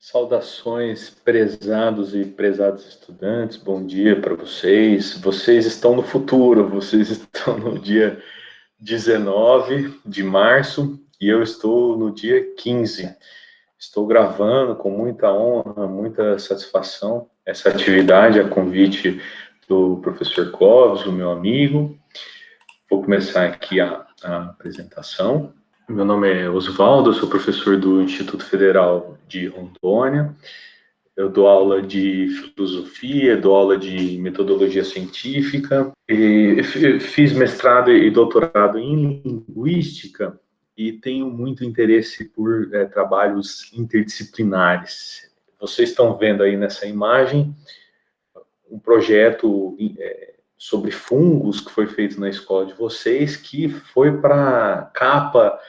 Saudações, prezados e prezadas estudantes, bom dia para vocês. Vocês estão no futuro, vocês estão no dia 19 de março e eu estou no dia 15. Estou gravando com muita honra, muita satisfação essa atividade a convite do professor Clóvis, o meu amigo. Vou começar aqui a apresentação. Meu nome é Osvaldo, eu sou professor do Instituto Federal de Rondônia. Eu dou aula de filosofia, dou aula de metodologia científica, e fiz mestrado e doutorado em linguística e tenho muito interesse por trabalhos interdisciplinares. Vocês estão vendo aí nessa imagem um projeto sobre fungos que foi feito na escola de vocês, que foi para a capa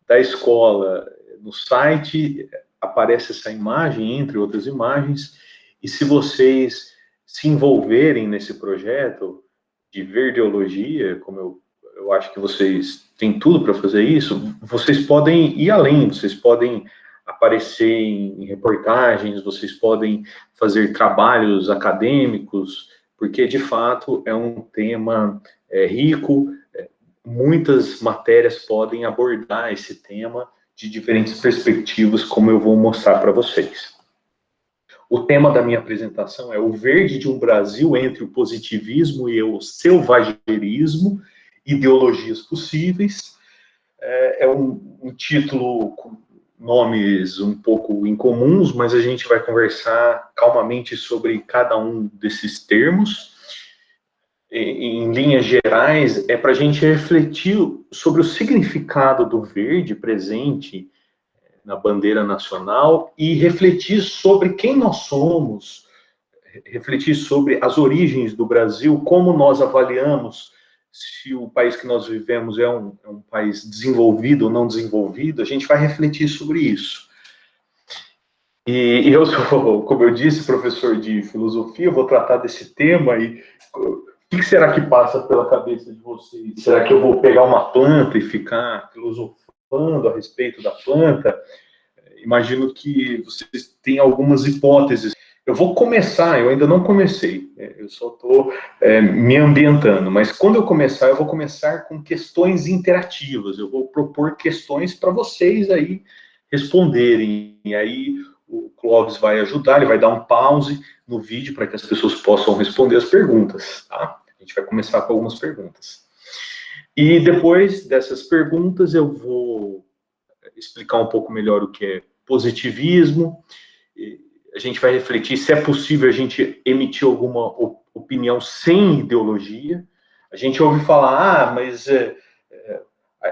da escola. No site aparece essa imagem, entre outras imagens, e se vocês se envolverem nesse projeto de verdeologia, como eu acho que vocês têm tudo para fazer isso, vocês podem ir além, vocês podem aparecer em reportagens, vocês podem fazer trabalhos acadêmicos, porque de fato é um tema rico, muitas matérias podem abordar esse tema de diferentes perspectivas, como eu vou mostrar para vocês. O tema da minha apresentação é o verde de um Brasil entre o positivismo e o selvagerismo, ideologias possíveis. É um título com nomes um pouco incomuns, mas a gente vai conversar calmamente sobre cada um desses termos. Em linhas gerais, é para a gente refletir sobre o significado do verde presente na bandeira nacional e refletir sobre quem nós somos, refletir sobre as origens do Brasil, como nós avaliamos se o país que nós vivemos é um país desenvolvido ou não desenvolvido. A gente vai refletir sobre isso. E eu sou, como eu disse, professor de filosofia, eu vou tratar desse tema e o que será que passa pela cabeça de vocês? Será que eu vou pegar uma planta e ficar filosofando a respeito da planta? Imagino que vocês têm algumas hipóteses. Eu vou começar, eu ainda não comecei, eu só estou me ambientando, mas quando eu começar, eu vou começar com questões interativas, eu vou propor questões para vocês aí responderem, e aí o Clóvis vai ajudar, ele vai dar um pause no vídeo para que as pessoas possam responder as perguntas, tá? A gente vai começar com algumas perguntas. E depois dessas perguntas, eu vou explicar um pouco melhor o que é positivismo. A gente vai refletir se é possível a gente emitir alguma opinião sem ideologia. A gente ouve falar, mas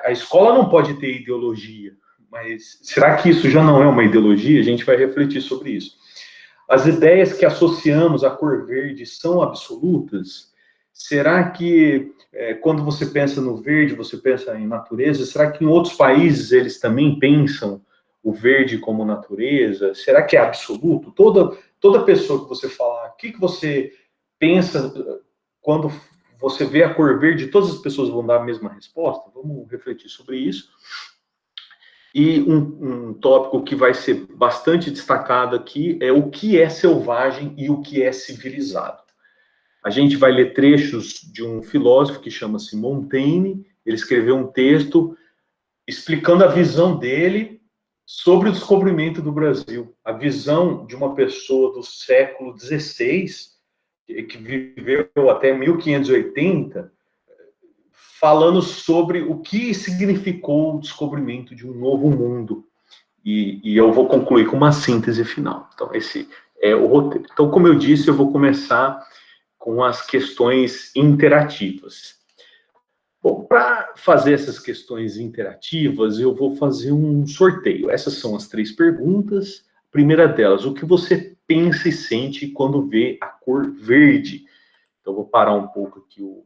a escola não pode ter ideologia. Mas será que isso já não é uma ideologia? A gente vai refletir sobre isso. As ideias que associamos à cor verde são absolutas? Será que quando você pensa no verde, você pensa em natureza? Será que em outros países eles também pensam o verde como natureza? Será que é absoluto? Toda pessoa que você falar, o que você pensa quando você vê a cor verde, todas as pessoas vão dar a mesma resposta? Vamos refletir sobre isso. E um tópico que vai ser bastante destacado aqui é o que é selvagem e o que é civilizado. A gente vai ler trechos de um filósofo que chama-se Montaigne. Ele escreveu um texto explicando a visão dele sobre o descobrimento do Brasil. A visão de uma pessoa do século XVI, que viveu até 1580, falando sobre o que significou o descobrimento de um novo mundo. E eu vou concluir com uma síntese final. Então, esse é o roteiro. Então, como eu disse, eu vou começar com as questões interativas. Bom, para fazer essas questões interativas, eu vou fazer um sorteio. Essas são as 3 perguntas. A primeira delas, o que você pensa e sente quando vê a cor verde? Então, eu vou parar um pouco aqui o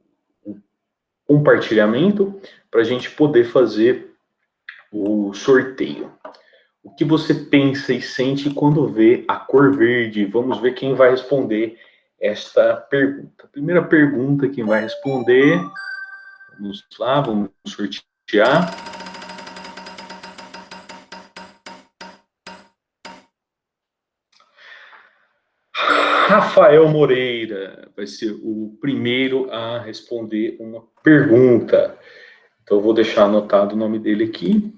compartilhamento para a gente poder fazer o sorteio. O que você pensa e sente quando vê a cor verde? Vamos ver quem vai responder esta pergunta. A primeira pergunta, quem vai responder... Vamos lá, vamos sortear. Rafael Moreira vai ser o primeiro a responder uma pergunta. Então, eu vou deixar anotado o nome dele aqui.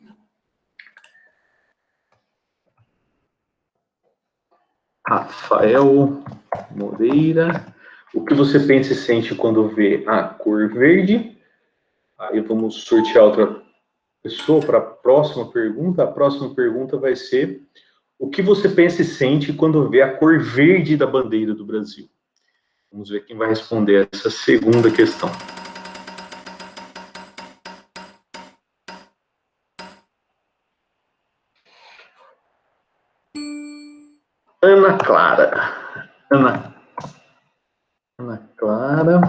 Rafael Moreira. O que você pensa e sente quando vê a cor verde? Aí vamos sortear outra pessoa para a próxima pergunta. A próxima pergunta vai ser: o que você pensa e sente quando vê a cor verde da bandeira do Brasil? Vamos ver quem vai responder essa segunda questão. Ana Clara. Ana Clara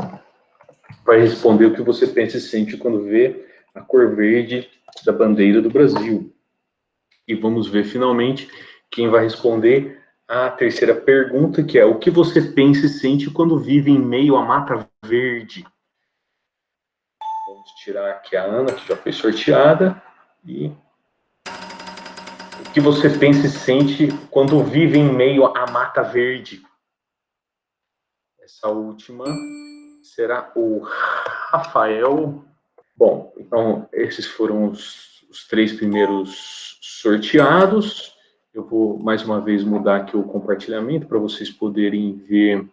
vai responder o que você pensa e sente quando vê a cor verde da bandeira do Brasil. E vamos ver finalmente quem vai responder a terceira pergunta, que é: o que você pensa e sente quando vive em meio à mata verde? Vamos tirar aqui a Ana, que já foi sorteada. E o que você pensa e sente quando vive em meio à mata verde? Essa última será o Rafael. Bom, então esses foram os três primeiros sorteados. Eu vou mais uma vez mudar aqui o compartilhamento para vocês poderem ver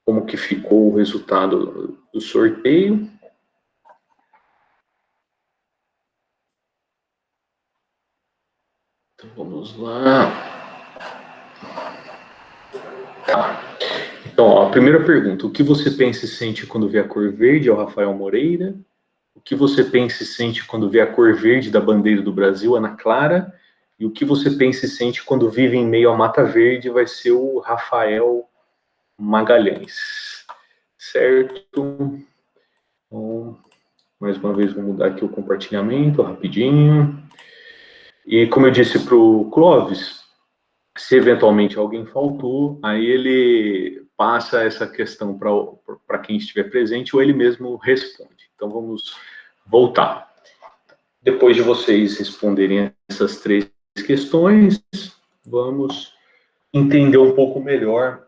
como que ficou o resultado do sorteio. Então vamos lá. Tá. Então, ó, a primeira pergunta: o que você pensa e sente quando vê a cor verde? É o Rafael Moreira. O que você pensa e sente quando vê a cor verde da bandeira do Brasil? Ana Clara. E o que você pensa e sente quando vive em meio à mata verde? Vai ser o Rafael Magalhães. Certo? Então, mais uma vez, vou mudar aqui o compartilhamento rapidinho. E como eu disse para o Clóvis, se eventualmente alguém faltou, aí ele passa essa questão para quem estiver presente ou ele mesmo responde. Então vamos voltar. Depois de vocês responderem essas três questões, vamos entender um pouco melhor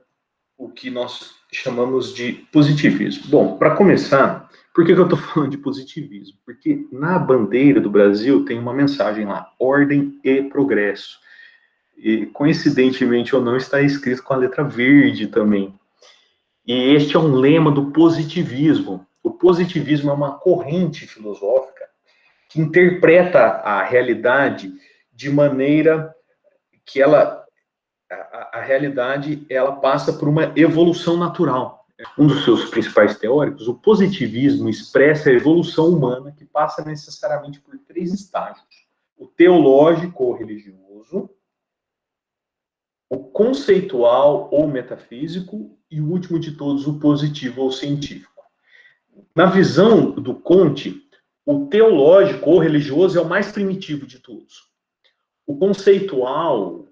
o que nós chamamos de positivismo. Bom, para começar, por que eu estou falando de positivismo? Porque na bandeira do Brasil tem uma mensagem lá: ordem e progresso. E, coincidentemente ou não, está escrito com a letra verde também. E este é um lema do positivismo. O positivismo é uma corrente filosófica que interpreta a realidade de maneira que a realidade ela passa por uma evolução natural. Um dos seus principais teóricos, o positivismo, expressa a evolução humana que passa necessariamente por três estágios: o teológico ou religioso, o conceitual ou metafísico e o último de todos, o positivo ou científico. Na visão do Comte, o teológico ou religioso é o mais primitivo de todos. O conceitual,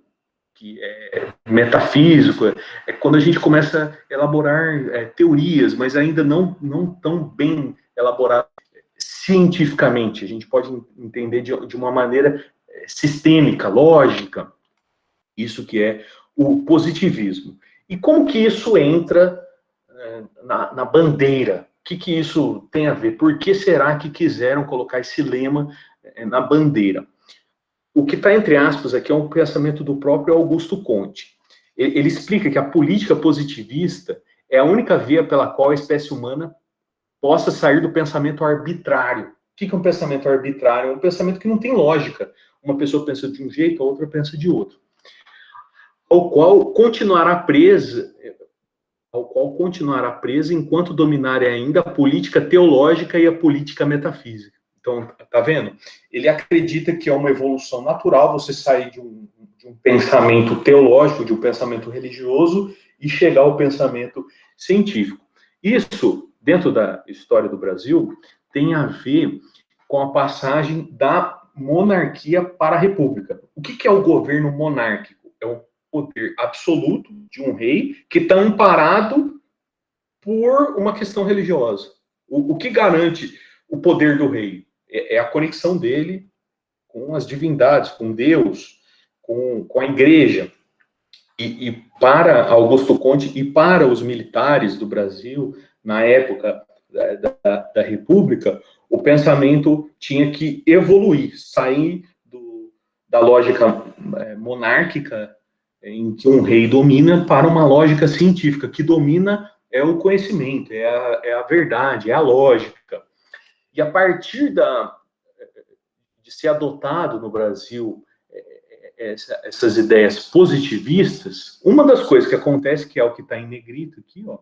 que é metafísico, é quando a gente começa a elaborar teorias, mas ainda não tão bem elaboradas cientificamente. A gente pode entender de uma maneira sistêmica, lógica. Isso que é o positivismo. E como que isso entra na bandeira? O que isso tem a ver? Por que será que quiseram colocar esse lema na bandeira? O que está entre aspas aqui é um pensamento do próprio Augusto Comte. Ele explica que a política positivista é a única via pela qual a espécie humana possa sair do pensamento arbitrário. O que é um pensamento arbitrário? É um pensamento que não tem lógica. Uma pessoa pensa de um jeito, a outra pensa de outro. Ao qual continuará presa enquanto dominarem ainda a política teológica e a política metafísica. Então, tá vendo? Ele acredita que é uma evolução natural você sair de um pensamento teológico, de um pensamento religioso e chegar ao pensamento científico. Isso, dentro da história do Brasil, tem a ver com a passagem da monarquia para a república. O que é o governo monárquico? É o poder absoluto de um rei que está amparado por uma questão religiosa. O que garante o poder do rei? É a conexão dele com as divindades, com Deus, com a igreja. e para Augusto Conte e para os militares do Brasil, na época da República, o pensamento tinha que evoluir, sair da lógica monárquica, em que um rei domina, para uma lógica científica, que domina o conhecimento, é a verdade, é a lógica. E a partir de ser adotado no Brasil essas ideias positivistas, uma das coisas que acontece, que é o que está em negrito aqui, ó,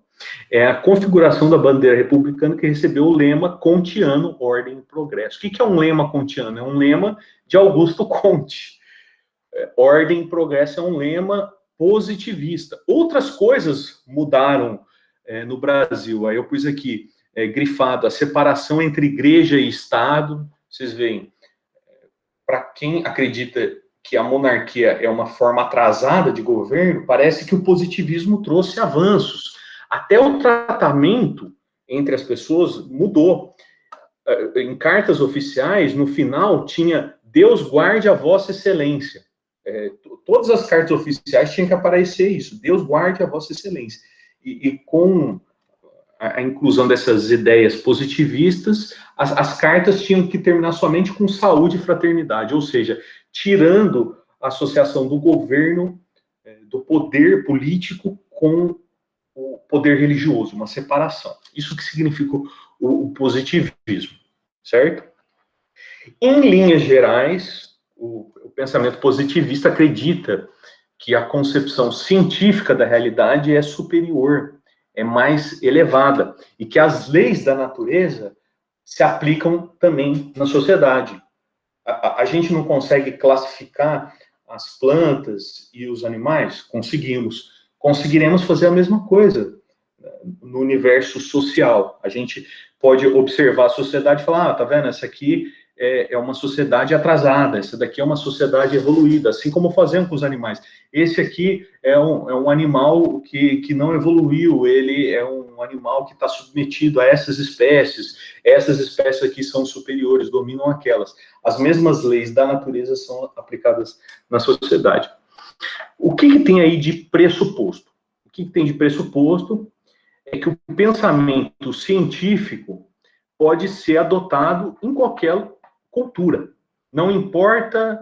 é a configuração da bandeira republicana, que recebeu o lema kantiano, ordem e progresso. O que é um lema kantiano? É um lema de Augusto Conte. Ordem e progresso é um lema positivista. Outras coisas mudaram no Brasil. Aí eu pus aqui, grifado, a separação entre igreja e Estado. Vocês veem, para quem acredita que a monarquia é uma forma atrasada de governo, parece que o positivismo trouxe avanços. Até o tratamento entre as pessoas mudou. Em cartas oficiais, no final, tinha Deus guarde a vossa excelência. Todas as cartas oficiais tinham que aparecer isso, Deus guarde a vossa excelência. E com a inclusão dessas ideias positivistas, as cartas tinham que terminar somente com saúde e fraternidade, ou seja, tirando a associação do governo, do poder político com o poder religioso, uma separação. Isso que significa o positivismo, certo? Em linhas gerais, o pensamento positivista acredita que a concepção científica da realidade é superior, é mais elevada, e que as leis da natureza se aplicam também na sociedade. A gente não consegue classificar as plantas e os animais? Conseguimos. Conseguiremos fazer a mesma coisa no universo social. A gente pode observar a sociedade e falar, tá vendo, essa aqui é uma sociedade atrasada, essa daqui é uma sociedade evoluída, assim como fazemos com os animais. Esse aqui é um animal que não evoluiu, ele é um animal que está submetido a essas espécies aqui são superiores, dominam aquelas. As mesmas leis da natureza são aplicadas na sociedade. O que tem aí de pressuposto? O que tem de pressuposto é que o pensamento científico pode ser adotado em qualquer cultura. Não importa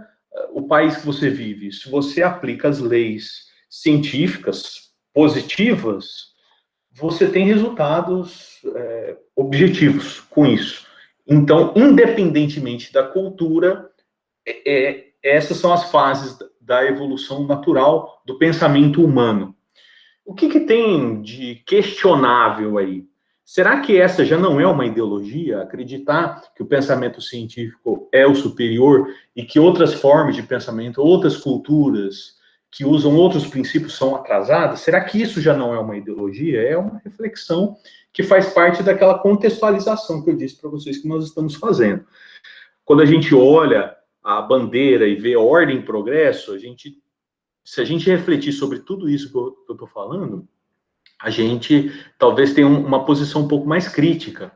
o país que você vive, se você aplica as leis científicas positivas, você tem resultados objetivos com isso. Então, independentemente da cultura, essas são as fases da evolução natural do pensamento humano. O que tem de questionável aí? Será que essa já não é uma ideologia? Acreditar que o pensamento científico é o superior e que outras formas de pensamento, outras culturas que usam outros princípios são atrasadas? Será que isso já não é uma ideologia? É uma reflexão que faz parte daquela contextualização que eu disse para vocês que nós estamos fazendo. Quando a gente olha a bandeira e vê ordem e progresso, se a gente refletir sobre tudo isso que eu estou falando, a gente talvez tenha uma posição um pouco mais crítica.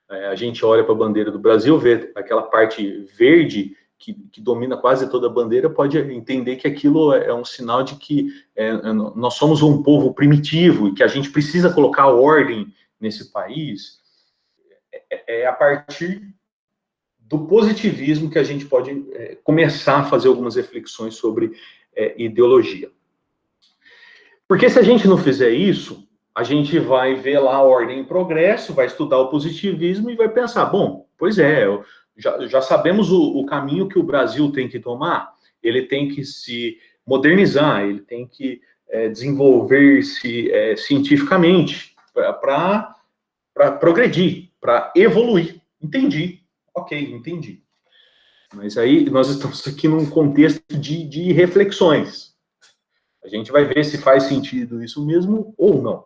A gente olha para a bandeira do Brasil, vê aquela parte verde que domina quase toda a bandeira, pode entender que aquilo é um sinal de que nós somos um povo primitivo e que a gente precisa colocar ordem nesse país. É a partir do positivismo que a gente pode começar a fazer algumas reflexões sobre ideologia. Porque se a gente não fizer isso, a gente vai ver lá a ordem e progresso, vai estudar o positivismo e vai pensar, bom, pois é, já sabemos o caminho que o Brasil tem que tomar, ele tem que se modernizar, ele tem que desenvolver-se cientificamente para progredir, para evoluir. Entendi. Ok, entendi. Mas aí nós estamos aqui num contexto de reflexões. A gente vai ver se faz sentido isso mesmo ou não.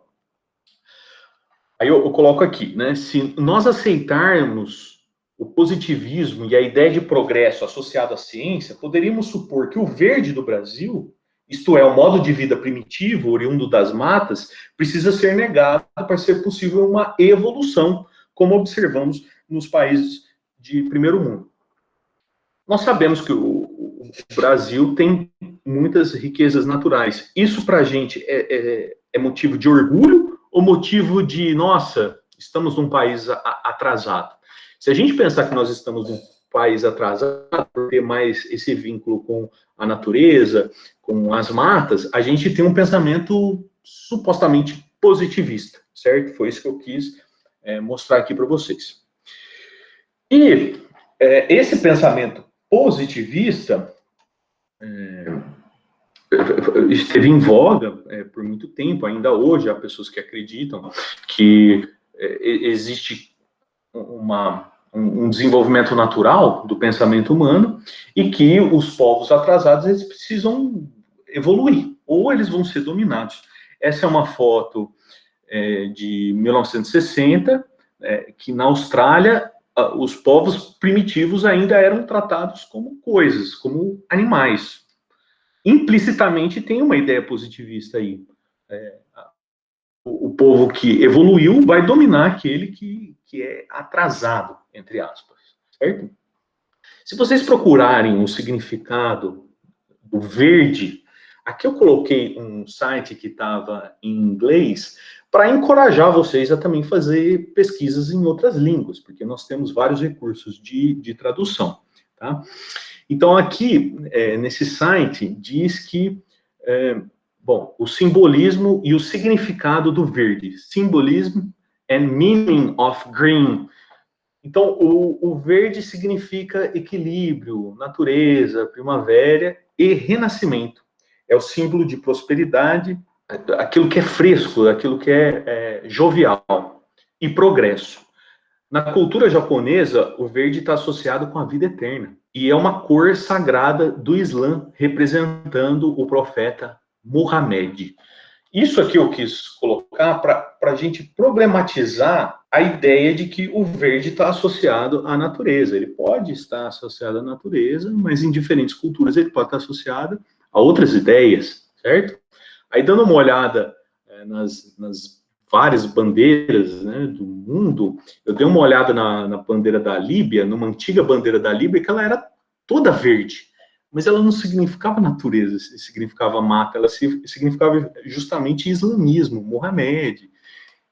Aí eu coloco aqui, né? Se nós aceitarmos o positivismo e a ideia de progresso associado à ciência, poderíamos supor que o verde do Brasil, isto é, o modo de vida primitivo, oriundo das matas, precisa ser negado para ser possível uma evolução, como observamos nos países de primeiro mundo. Nós sabemos que o o Brasil tem muitas riquezas naturais. Isso para a gente é motivo de orgulho ou motivo de, nossa, estamos num país atrasado? Se a gente pensar que nós estamos num país atrasado, por ter mais esse vínculo com a natureza, com as matas, a gente tem um pensamento supostamente positivista, certo? Foi isso que eu quis mostrar aqui para vocês. E esse pensamento positivista esteve em voga por muito tempo. Ainda hoje há pessoas que acreditam que existe um desenvolvimento natural do pensamento humano e que os povos atrasados eles precisam evoluir ou eles vão ser dominados. Essa é uma foto de 1960, que na Austrália os povos primitivos ainda eram tratados como coisas, como animais. Implicitamente tem uma ideia positivista aí. O povo que evoluiu vai dominar aquele que é atrasado, entre aspas, certo? Se vocês procurarem o significado do verde, aqui eu coloquei um site que estava em inglês para encorajar vocês a também fazer pesquisas em outras línguas, porque nós temos vários recursos de tradução, tá? Então, aqui, nesse site, diz que, bom, o simbolismo e o significado do verde. Symbolism and meaning of green. Então, o verde significa equilíbrio, natureza, primavera e renascimento. É o símbolo de prosperidade, aquilo que é fresco, aquilo que é jovial e progresso. Na cultura japonesa, o verde está associado com a vida eterna. E é uma cor sagrada do Islã, representando o profeta Muhammad. Isso aqui eu quis colocar para a gente problematizar a ideia de que o verde está associado à natureza. Ele pode estar associado à natureza, mas em diferentes culturas ele pode estar associado a outras ideias, certo? Aí, dando uma olhada nas várias bandeiras, né, do mundo, eu dei uma olhada na bandeira da Líbia, numa antiga bandeira da Líbia, que ela era toda verde, mas ela não significava natureza, significava mata, ela significava justamente islamismo, Mohamed.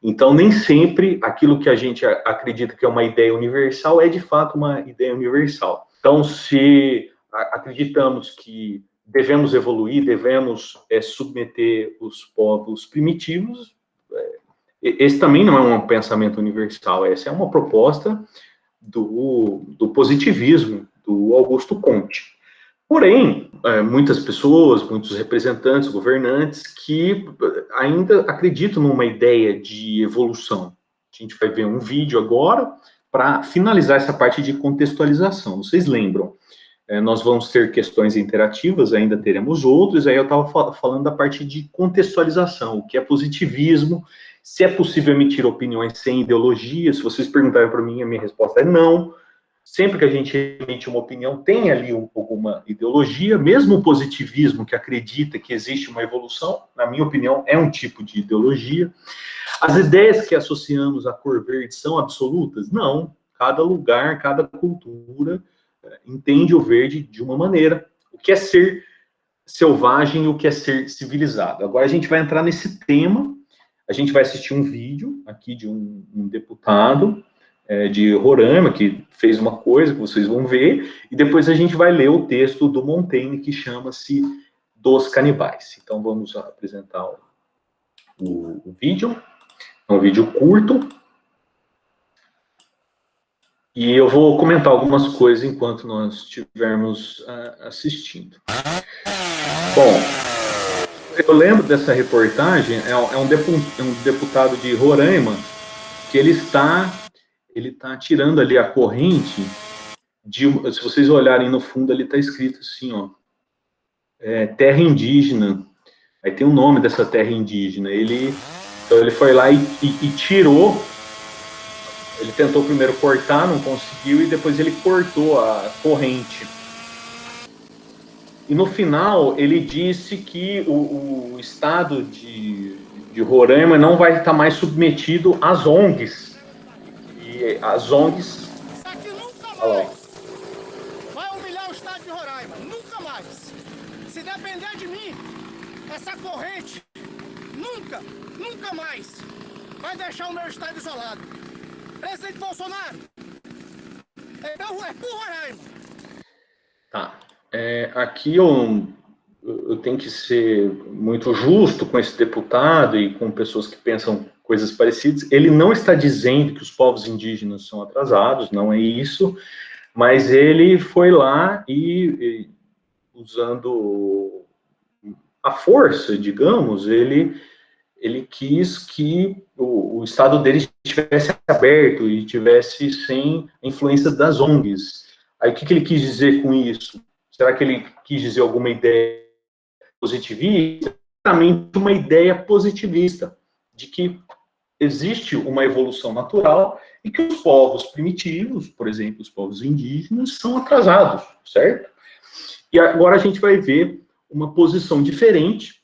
Então, nem sempre aquilo que a gente acredita que é uma ideia universal é de fato uma ideia universal. Então, se acreditamos que devemos evoluir, devemos submeter os povos primitivos, esse também não é um pensamento universal, essa é uma proposta do positivismo, do Augusto Comte. Porém, muitas pessoas, muitos representantes, governantes, que ainda acreditam numa ideia de evolução. A gente vai ver um vídeo agora para finalizar essa parte de contextualização. Vocês lembram? Nós vamos ter questões interativas, ainda teremos outros, aí eu estava falando da parte de contextualização, o que é positivismo, se é possível emitir opiniões sem ideologia. Se vocês perguntarem para mim, a minha resposta é não. Sempre que a gente emite uma opinião, tem ali alguma ideologia, mesmo o positivismo que acredita que existe uma evolução, na minha opinião, é um tipo de ideologia. As ideias que associamos à cor verde são absolutas? Não. Cada lugar, cada cultura entende o verde de uma maneira. O que é ser selvagem e o que é ser civilizado. Agora a gente vai entrar nesse tema, a gente vai assistir um vídeo aqui de um deputado de Roraima, que fez uma coisa que vocês vão ver, e depois a gente vai ler o texto do Montaigne, que chama-se Dos Canibais. Então vamos apresentar o vídeo. É um vídeo curto, e eu vou comentar algumas coisas enquanto nós estivermos assistindo. Bom, eu lembro dessa reportagem, é um deputado de Roraima, que ele está tirando ali a corrente, se vocês olharem no fundo, ali está escrito assim, ó, terra indígena, aí tem o nome dessa terra indígena, então ele foi lá e tirou. Ele tentou primeiro cortar, não conseguiu, e depois ele cortou a corrente. E no final, ele disse que o estado de Roraima não vai estar mais submetido às ONGs. E as ONGs... Aqui nunca mais vai humilhar o estado de Roraima, nunca mais. Essa corrente nunca mais vai deixar o meu estado isolado. Presidente Bolsonaro, é por Roraima. Tá. Aqui eu tenho que ser muito justo com esse deputado e com pessoas que pensam coisas parecidas. Ele não está dizendo que os povos indígenas são atrasados, não é isso, mas ele foi lá e usando a força, digamos, ele quis que o Estado dele estivesse aberto e estivesse sem a influência das ONGs. Aí o que ele quis dizer com isso? Será que ele quis dizer alguma ideia positivista? Exatamente uma ideia positivista, de que existe uma evolução natural e que os povos primitivos, por exemplo, os povos indígenas, são atrasados, certo? E agora a gente vai ver uma posição diferente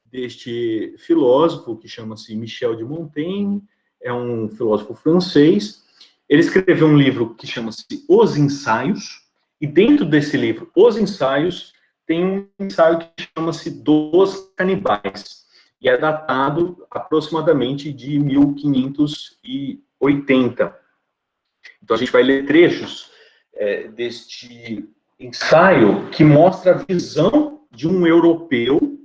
deste filósofo, que chama-se Michel de Montaigne, é um filósofo francês. Ele escreveu um livro que chama-se Os Ensaios, e dentro desse livro, Os Ensaios, tem um ensaio que chama-se Dos Canibais, e é datado aproximadamente de 1580. Então a gente vai ler trechos deste ensaio que mostra a visão de um europeu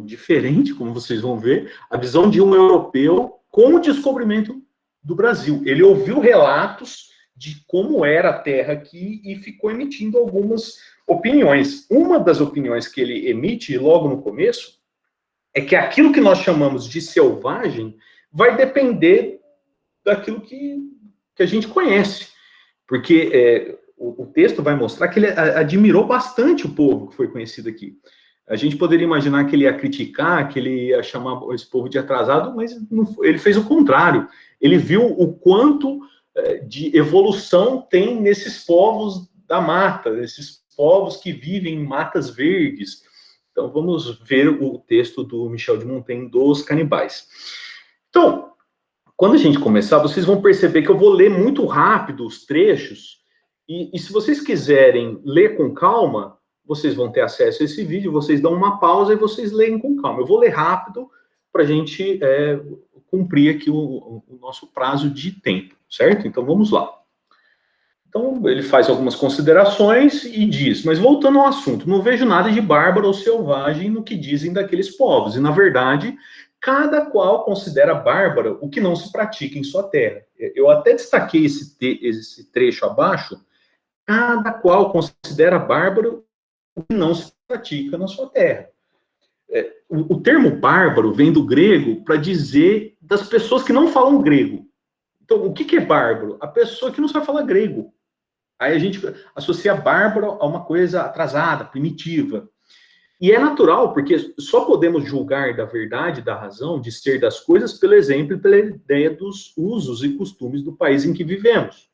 diferente, como vocês vão ver, a visão de um europeu com o descobrimento do Brasil. Ele ouviu relatos de como era a Terra aqui e ficou emitindo algumas opiniões. Uma das opiniões que ele emite logo no começo é que aquilo que nós chamamos de selvagem vai depender daquilo que a gente conhece. Porque o texto vai mostrar que ele admirou bastante o povo que foi conhecido aqui. A gente poderia imaginar que ele ia criticar, que ele ia chamar esse povo de atrasado, mas não, ele fez o contrário. Ele viu o quanto de evolução tem nesses povos da mata, nesses povos que vivem em matas verdes. Então, vamos ver o texto do Michel de Montaigne, Dos Canibais. Então, quando a gente começar, vocês vão perceber que eu vou ler muito rápido os trechos, e se vocês quiserem ler com calma, vocês vão ter acesso a esse vídeo, vocês dão uma pausa e vocês leem com calma. Eu vou ler rápido para a gente cumprir aqui o nosso prazo de tempo, certo? Então, vamos lá. Então, ele faz algumas considerações e diz, mas voltando ao assunto, não vejo nada de bárbaro ou selvagem no que dizem daqueles povos, e, na verdade, cada qual considera bárbaro o que não se pratica em sua terra. Eu até destaquei esse trecho abaixo, cada qual considera bárbaro o que não se pratica na sua terra. O termo bárbaro vem do grego para dizer das pessoas que não falam grego. Então, o que é bárbaro? A pessoa que não sabe falar grego. Aí a gente associa bárbaro a uma coisa atrasada, primitiva. E é natural, porque só podemos julgar da verdade, da razão, de ser das coisas, pelo exemplo e pela ideia dos usos e costumes do país em que vivemos.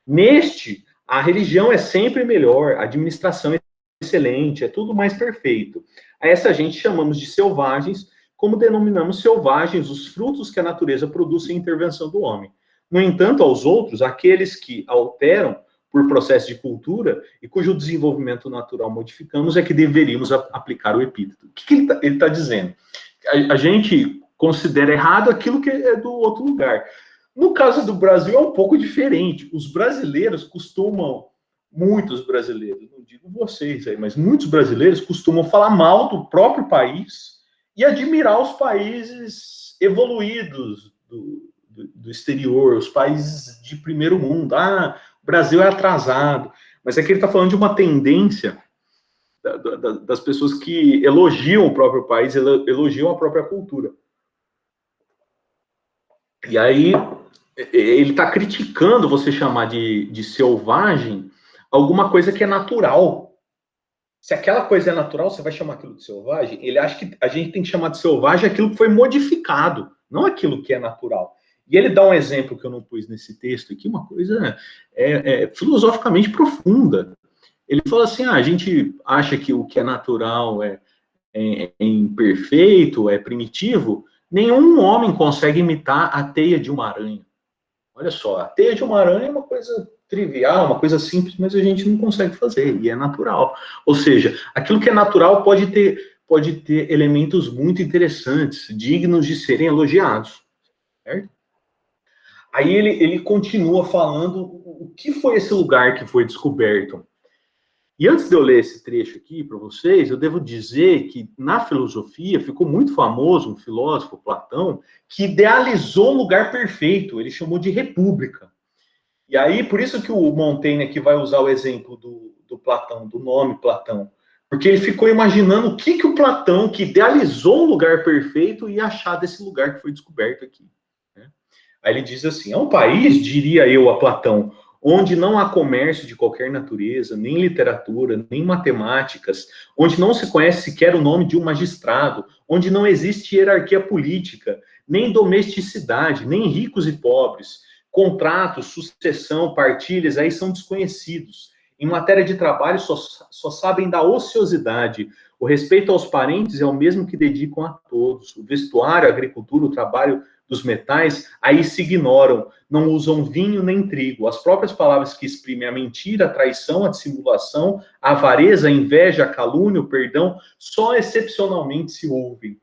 Neste, a religião é sempre melhor, a administração é excelente, é tudo mais perfeito. A essa gente chamamos de selvagens, como denominamos selvagens os frutos que a natureza produz sem intervenção do homem. No entanto, aos outros, aqueles que alteram por processo de cultura e cujo desenvolvimento natural modificamos, é que deveríamos aplicar o epíteto. O que ele tá dizendo? A gente considera errado aquilo que é do outro lugar. No caso do Brasil, é um pouco diferente. Os brasileiros costumam, muitos brasileiros, não digo vocês aí, mas muitos brasileiros costumam falar mal do próprio país e admirar os países evoluídos do exterior, os países de primeiro mundo. Ah, o Brasil é atrasado. Mas aqui ele está falando de uma tendência das pessoas que elogiam o próprio país, elogiam a própria cultura. E aí ele está criticando você chamar de selvagem alguma coisa que é natural. Se aquela coisa é natural, você vai chamar aquilo de selvagem? Ele acha que a gente tem que chamar de selvagem aquilo que foi modificado, não aquilo que é natural. E ele dá um exemplo que eu não pus nesse texto aqui, uma coisa filosoficamente profunda. Ele fala assim, a gente acha que o que é natural é imperfeito, é primitivo. Nenhum homem consegue imitar a teia de uma aranha. Olha só, a teia de uma aranha é uma coisa trivial, uma coisa simples, mas a gente não consegue fazer, e é natural. Ou seja, aquilo que é natural pode pode ter elementos muito interessantes, dignos de serem elogiados, certo? Aí ele continua falando o que foi esse lugar que foi descoberto. E antes de eu ler esse trecho aqui para vocês, eu devo dizer que na filosofia ficou muito famoso um filósofo, Platão, que idealizou um lugar perfeito, ele chamou de república. E aí, por isso que o Montaigne aqui vai usar o exemplo do Platão, do nome Platão, porque ele ficou imaginando o que o Platão, que idealizou um lugar perfeito, ia achar desse lugar que foi descoberto aqui. Né? Aí ele diz assim, é um país, diria eu a Platão, onde não há comércio de qualquer natureza, nem literatura, nem matemáticas, onde não se conhece sequer o nome de um magistrado, onde não existe hierarquia política, nem domesticidade, nem ricos e pobres, contratos, sucessão, partilhas, aí são desconhecidos. Em matéria de trabalho, só sabem da ociosidade. O respeito aos parentes é o mesmo que dedicam a todos. O vestuário, a agricultura, o trabalho dos metais, aí se ignoram. Não usam vinho nem trigo. As próprias palavras que exprimem a mentira, a traição, a dissimulação, a avareza, a inveja, a calúnia, o perdão, só excepcionalmente se ouvem.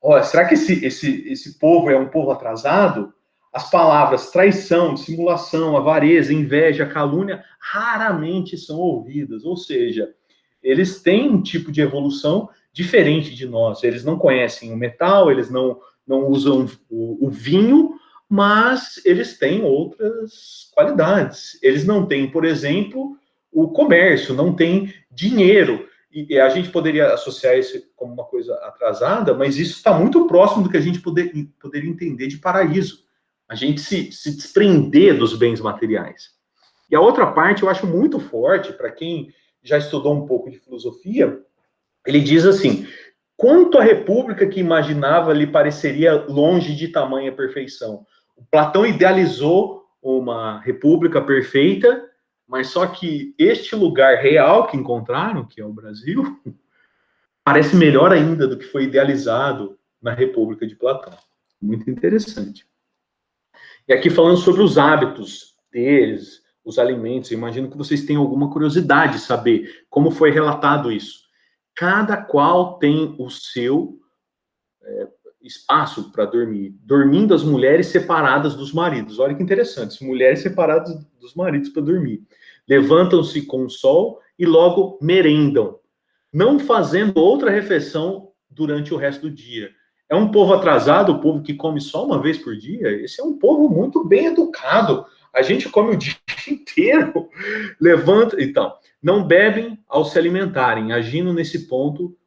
Olha, será que esse povo é um povo atrasado? As palavras traição, dissimulação, avareza, inveja, calúnia, raramente são ouvidas. Ou seja, eles têm um tipo de evolução diferente de nós. Eles não conhecem o metal, eles não usam o vinho, mas eles têm outras qualidades. Eles não têm, por exemplo, o comércio, não têm dinheiro. E a gente poderia associar isso como uma coisa atrasada, mas isso está muito próximo do que a gente poderia entender de paraíso. A gente se desprender dos bens materiais. E a outra parte eu acho muito forte, para quem já estudou um pouco de filosofia, ele diz assim, quanto a república que imaginava lhe pareceria longe de tamanha perfeição. O Platão idealizou uma república perfeita, mas só que este lugar real que encontraram, que é o Brasil, parece melhor ainda do que foi idealizado na República de Platão. Muito interessante. E aqui falando sobre os hábitos deles, os alimentos, eu imagino que vocês tenham alguma curiosidade de saber como foi relatado isso. Cada qual tem o seu espaço para dormir, dormindo as mulheres separadas dos maridos. Olha que interessante, mulheres separadas dos maridos para dormir. Levantam-se com o sol e logo merendam, não fazendo outra refeição durante o resto do dia. É um povo atrasado, o povo que come só uma vez por dia? Esse é um povo muito bem educado. A gente come o dia inteiro, levanta... Então, não bebem ao se alimentarem, agindo nesse ponto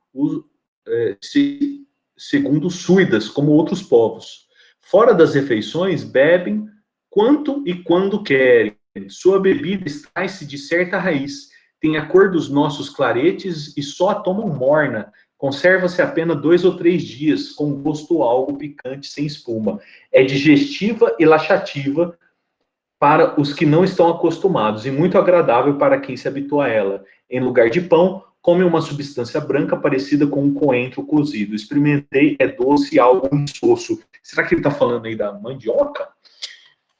segundo suidas, como outros povos. Fora das refeições, bebem quanto e quando querem. Sua bebida extrai-se de certa raiz, tem a cor dos nossos claretes e só a tomam morna. Conserva-se apenas 2 ou 3 dias, com gosto algo picante, sem espuma. É digestiva e laxativa para os que não estão acostumados e muito agradável para quem se habitua a ela. Em lugar de pão, come uma substância branca parecida com um coentro cozido. Experimentei, é doce e algo insosso. Será que ele está falando aí da mandioca?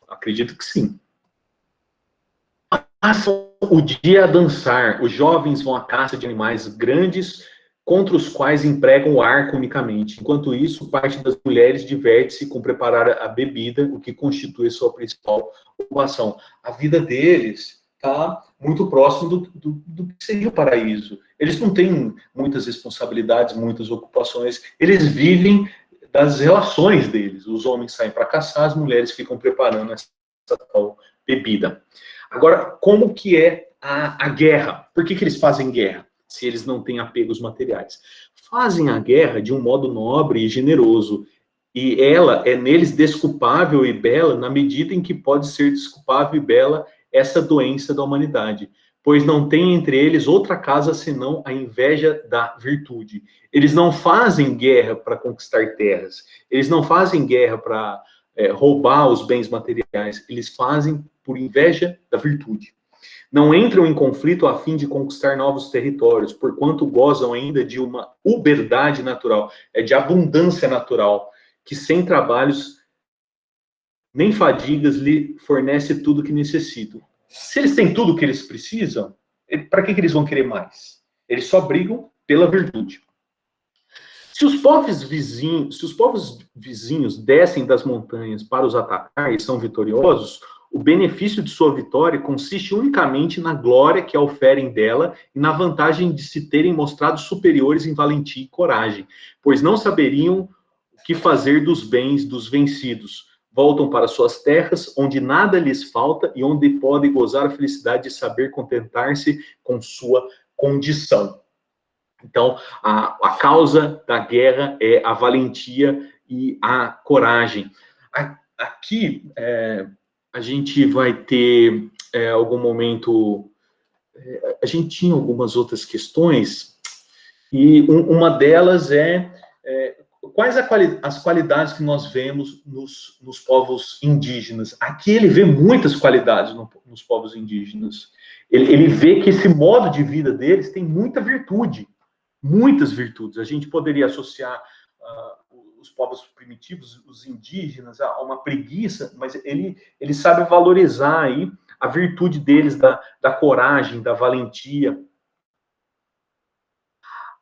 Acredito que sim. Passam o dia a dançar. Os jovens vão à caça de animais grandes contra os quais empregam o arco unicamente. Enquanto isso, parte das mulheres diverte-se com preparar a bebida, o que constitui sua principal ocupação. A vida deles está muito próximo do que seria o paraíso. Eles não têm muitas responsabilidades, muitas ocupações. Eles vivem das relações deles. Os homens saem para caçar, as mulheres ficam preparando essa tal bebida. Agora, como que é a guerra? Por que eles fazem guerra, se eles não têm apegos materiais? Fazem a guerra de um modo nobre e generoso, e ela é neles desculpável e bela na medida em que pode ser desculpável e bela essa doença da humanidade, pois não tem entre eles outra causa senão a inveja da virtude. Eles não fazem guerra para conquistar terras, eles não fazem guerra para roubar os bens materiais, eles fazem por inveja da virtude. Não entram em conflito a fim de conquistar novos territórios, porquanto gozam ainda de uma uberdade natural, de abundância natural, que sem trabalhos nem fadigas lhe fornece tudo o que necessitam. Se eles têm tudo o que eles precisam, para que eles vão querer mais? Eles só brigam pela virtude. Se os povos vizinhos descem das montanhas para os atacar e são vitoriosos, o benefício de sua vitória consiste unicamente na glória que auferem dela e na vantagem de se terem mostrado superiores em valentia e coragem, pois não saberiam o que fazer dos bens dos vencidos. Voltam para suas terras, onde nada lhes falta e onde podem gozar a felicidade de saber contentar-se com sua condição. Então, a causa da guerra é a valentia e a coragem. Aqui, a gente vai ter algum momento... a gente tinha algumas outras questões, e uma delas quais as qualidades que nós vemos nos povos indígenas. Aqui ele vê muitas qualidades nos povos indígenas. Ele vê que esse modo de vida deles tem muita virtude. Muitas virtudes. A gente poderia associar os povos primitivos, os indígenas, a uma preguiça, mas ele sabe valorizar aí a virtude deles, da coragem, da valentia.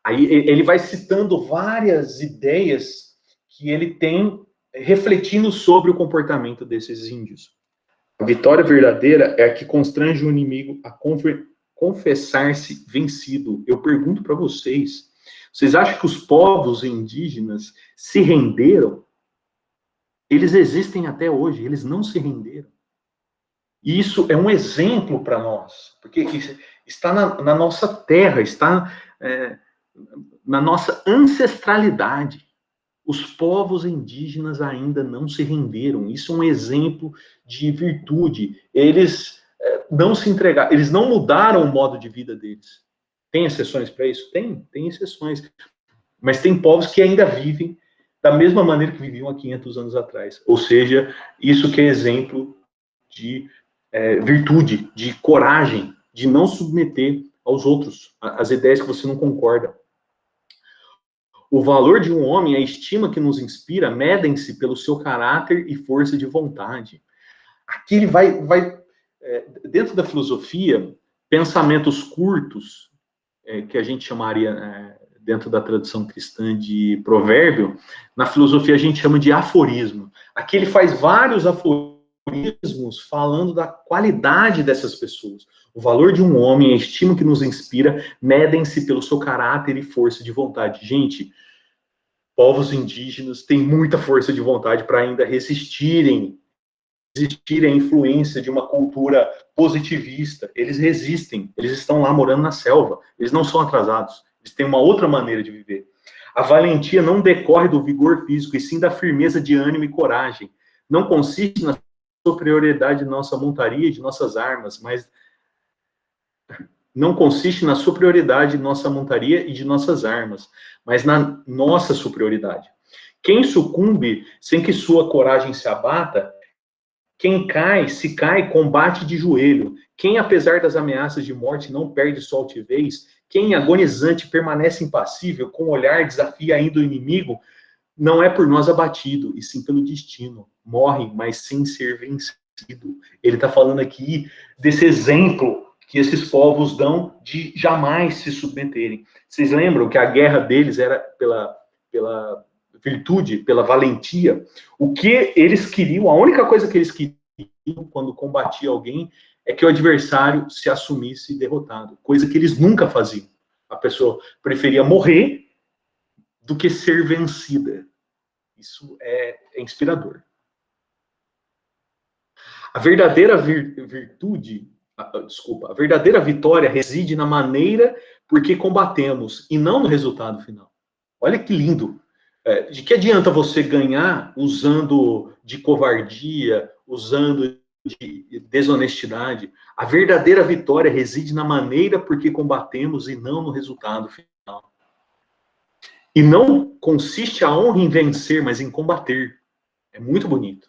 Aí ele vai citando várias ideias que ele tem refletindo sobre o comportamento desses índios. A vitória verdadeira é a que constrange o inimigo a confessar-se vencido. Eu pergunto para vocês acham que os povos indígenas se renderam? Eles existem até hoje, eles não se renderam. E isso é um exemplo para nós, porque está na nossa terra, está na nossa ancestralidade. Os povos indígenas ainda não se renderam. Isso é um exemplo de virtude. Eles não se entregaram, eles não mudaram o modo de vida deles. Tem exceções para isso? Tem exceções. Mas tem povos que ainda vivem da mesma maneira que viviam há 500 anos atrás. Ou seja, isso que é exemplo de virtude, de coragem, de não submeter aos outros as ideias que você não concorda. O valor de um homem, a estima que nos inspira, medem-se pelo seu caráter e força de vontade. Aqui ele vai dentro da filosofia, pensamentos curtos, que a gente chamaria, dentro da tradição cristã, de provérbio, na filosofia a gente chama de aforismo. Aqui ele faz vários aforismos falando da qualidade dessas pessoas. O valor de um homem, a estima que nos inspira, medem-se pelo seu caráter e força de vontade. Gente, povos indígenas têm muita força de vontade para ainda resistirem à influência de uma cultura positivista. Eles resistem, eles estão lá morando na selva, eles não são atrasados, eles têm uma outra maneira de viver. A valentia não decorre do vigor físico, e sim da firmeza de ânimo e coragem. Não consiste na superioridade de nossa montaria e de nossas armas, mas não consiste na superioridade de nossa montaria e de nossas armas, mas na nossa superioridade. Quem sucumbe sem que sua coragem se abata, quem cai, se cai, combate de joelho. Quem, apesar das ameaças de morte, não perde sua altivez, quem, agonizante, permanece impassível, com o olhar desafia ainda o inimigo, não é por nós abatido, e sim pelo destino. Morre, mas sem ser vencido. Ele está falando aqui desse exemplo que esses povos dão de jamais se submeterem. Vocês lembram que a guerra deles era pela virtude, pela valentia? O que eles queriam, a única coisa que eles queriam quando combatia alguém é que o adversário se assumisse derrotado, coisa que eles nunca faziam. A pessoa preferia morrer do que ser vencida. Isso é inspirador. A verdadeira a verdadeira vitória reside na maneira por que combatemos e não no resultado final. Olha que lindo. De que adianta você ganhar usando de covardia, usando de desonestidade? A verdadeira vitória reside na maneira por que combatemos e não no resultado final. E não consiste a honra em vencer, mas em combater. É muito bonito.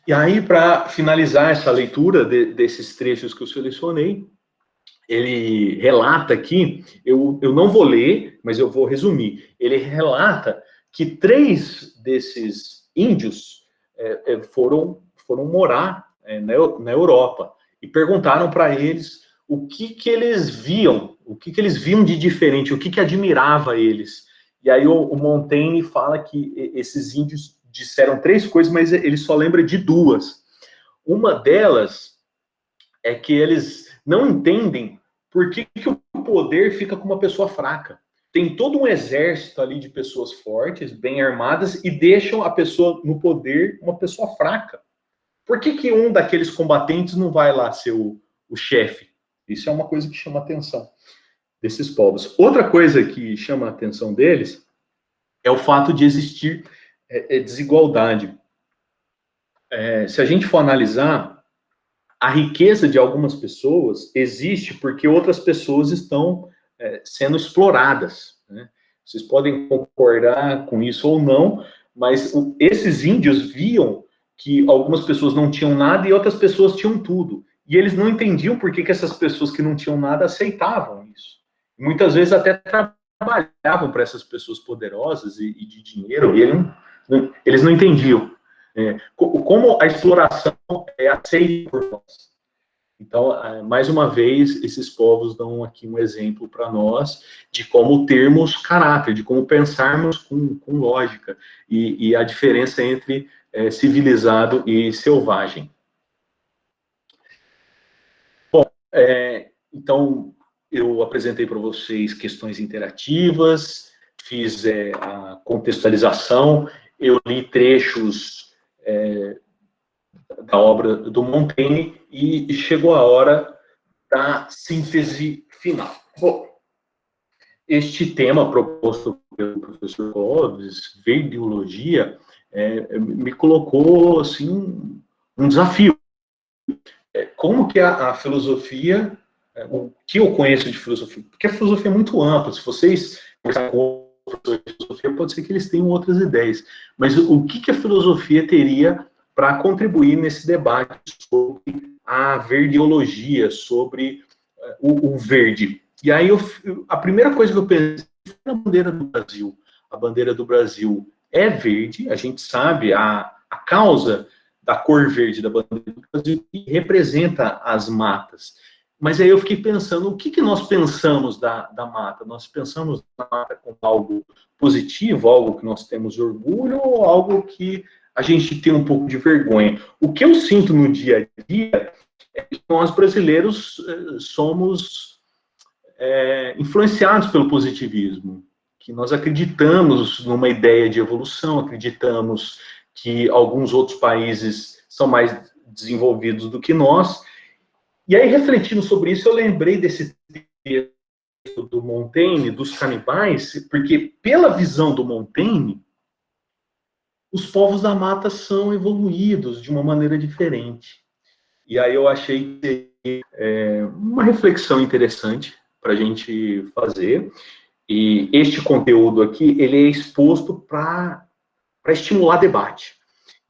E aí, para finalizar essa leitura desses trechos que eu selecionei, ele relata aqui, eu não vou ler, mas eu vou resumir. Ele relata que 3 desses índios foram morar na Europa e perguntaram para eles o que eles viam, o que eles viam de diferente, o que admirava eles. E aí o Montaigne fala que esses índios disseram 3 coisas, mas ele só lembra de 2. Uma delas é que eles não entendem por que o poder fica com uma pessoa fraca. Tem todo um exército ali de pessoas fortes, bem armadas, e deixam a pessoa no poder uma pessoa fraca. Por que um daqueles combatentes não vai lá ser o chefe? Isso é uma coisa que chama a atenção desses povos. Outra coisa que chama a atenção deles é o fato de existir desigualdade. Se a gente for analisar, a riqueza de algumas pessoas existe porque outras pessoas estão sendo exploradas, né? Vocês podem concordar com isso ou não, mas esses índios viam que algumas pessoas não tinham nada e outras pessoas tinham tudo. E eles não entendiam por que essas pessoas que não tinham nada aceitavam isso. Muitas vezes até trabalhavam para essas pessoas poderosas e de dinheiro, e eles não entendiam como a exploração é aceita por nós. Então, mais uma vez, esses povos dão aqui um exemplo para nós de como termos caráter, de como pensarmos com lógica, e a diferença entre civilizado e selvagem. Bom, então, eu apresentei para vocês questões interativas, fiz a contextualização, eu li trechos da obra do Montaigne e chegou a hora da síntese final. Bom, este tema proposto pelo professor Clóvis, verdeologia, me colocou assim um desafio. Como que a filosofia, o que eu conheço de filosofia? Porque a filosofia é muito ampla. Se vocês conversarem com professores de filosofia, pode ser que eles tenham outras ideias. Mas o que a filosofia teria para contribuir nesse debate sobre a verdeologia, sobre o verde? E aí, a primeira coisa que eu pensei foi na bandeira do Brasil. A bandeira do Brasil é verde, a gente sabe a causa da cor verde da bandeira do Brasil, que representa as matas. Mas aí eu fiquei pensando, o que nós pensamos da mata? Nós pensamos na mata como algo positivo, algo que nós temos orgulho, ou algo que a gente tem um pouco de vergonha? O que eu sinto no dia a dia é que nós brasileiros somos influenciados pelo positivismo, que nós acreditamos numa ideia de evolução, acreditamos que alguns outros países são mais desenvolvidos do que nós. E aí, refletindo sobre isso, eu lembrei desse texto do Montaigne, dos canibais, porque, pela visão do Montaigne, os povos da mata são evoluídos de uma maneira diferente. E aí eu achei uma reflexão interessante para a gente fazer. E este conteúdo aqui, ele é exposto para estimular debate.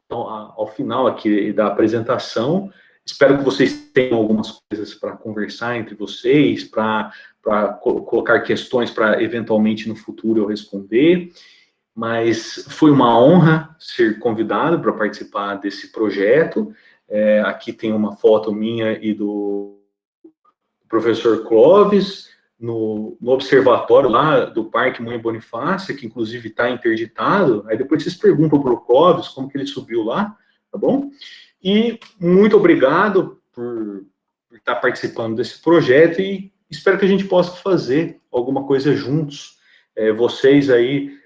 Então, ao final aqui da apresentação, espero que vocês tenham algumas coisas para conversar entre vocês, para colocar questões para, eventualmente, no futuro eu responder. Mas foi uma honra ser convidado para participar desse projeto. Aqui tem uma foto minha e do professor Clóvis, no observatório lá do Parque Mãe Bonifácia, que inclusive está interditado. Aí depois vocês perguntam para o Clóvis como que ele subiu lá, tá bom? E muito obrigado por estar participando desse projeto e espero que a gente possa fazer alguma coisa juntos. Vocês aí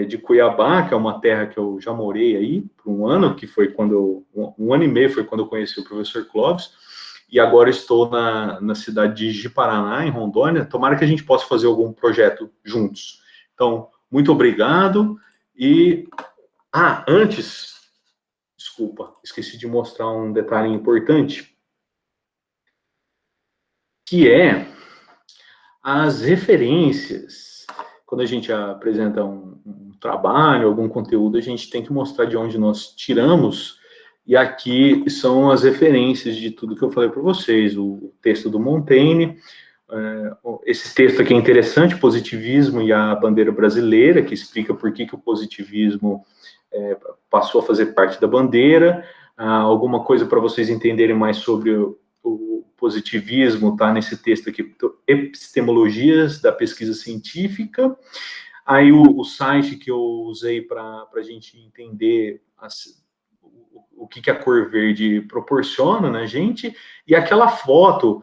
de Cuiabá, que é uma terra que eu já morei aí por um ano, que foi quando um ano e meio foi quando eu conheci o professor Clóvis, e agora estou na cidade de Ji-Paraná, em Rondônia. Tomara que a gente possa fazer algum projeto juntos. Então, muito obrigado. E, antes, desculpa, esqueci de mostrar um detalhe importante, que é as referências. Quando a gente apresenta um trabalho, algum conteúdo, a gente tem que mostrar de onde nós tiramos. E aqui são as referências de tudo que eu falei para vocês, o texto do Montaigne, esse texto aqui é interessante, Positivismo e a Bandeira Brasileira, que explica por que o positivismo passou a fazer parte da bandeira, alguma coisa para vocês entenderem mais sobre o positivismo, tá nesse texto aqui, Epistemologias da Pesquisa Científica, Aí o site que eu usei para a gente entender o que a cor verde proporciona na gente, e aquela foto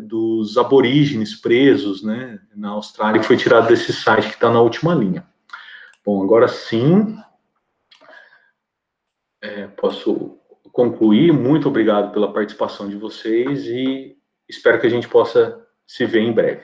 dos aborígenes presos, né, na Austrália, que foi tirada desse site que está na última linha. Bom, agora sim, posso concluir. Muito obrigado pela participação de vocês e espero que a gente possa se ver em breve.